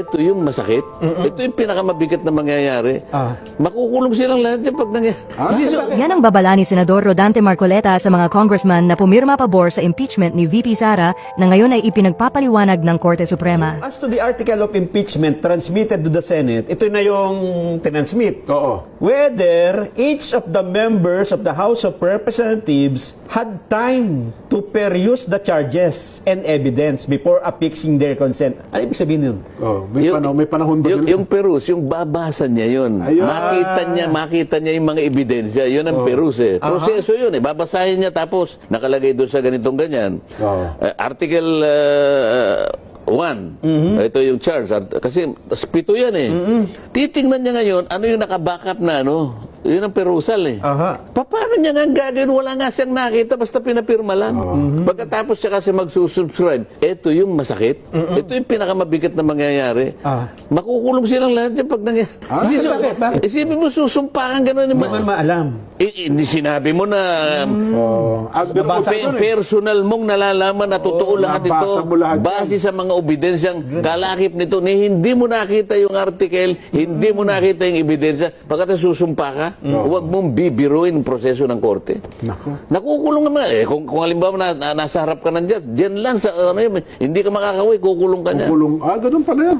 Ito yung masakit. Ito yung pinakamabigat na mangyayari. Makukulong silang lahat yan pag nangyayari. Yan ang babala ni Senador Rodante Marcoleta sa mga congressman na pumirma pabor sa impeachment ni VP Sara na ngayon ay ipinagpapaliwanag ng Korte Suprema. As to the article of impeachment transmitted to the Senate, ito na yung tinansmit. Oo. Whether each of the members of the House of Representatives had time to peruse the charges and evidence before affixing their consent. Ano ibig sabihin yun? Oh, may panahon ba sila? Yung Perus, yung babasa niya yun. Ayun. Makita niya yung mga ebidensya. Yun ang Perus eh. Proseso yun eh. Babasahin niya tapos nakalagay doon sa ganitong ganyan. Article 1. Ito yung charge. Kasi pito yan eh. Titingnan niya ngayon, ano yung nakabackup na ano. Yun ang perusal eh. Paano niya nga gagawin? Wala nga siyang nakita, basta pinapirma lang. Pagkatapos siya kasi magsusubscribe, ito yung masakit. Ito yung pinakamabigat na mangyayari. Makukulong silang lahat yan pag nangyayari. Bakit? Isipin mo, susumpakan gano'n. Hindi man maalam. Hindi sinabi mo na Nabasa ko rin. personal mong nalalaman na totoo lahat ito nabasa mo lahat base sa mga ebidensyang kalakip nito ni hindi mo nakita yung article, hindi mo nakita yung ebidensya, pagkatapos susumpa ka, huwag mong bibiruin ang proseso ng korte. Nakukulong naman. Kung halimbawa nasa harap ka nandiyan, dyan lang sa ano yun, hindi ka makakaway, kukulong ka niya. Ganun pala yan.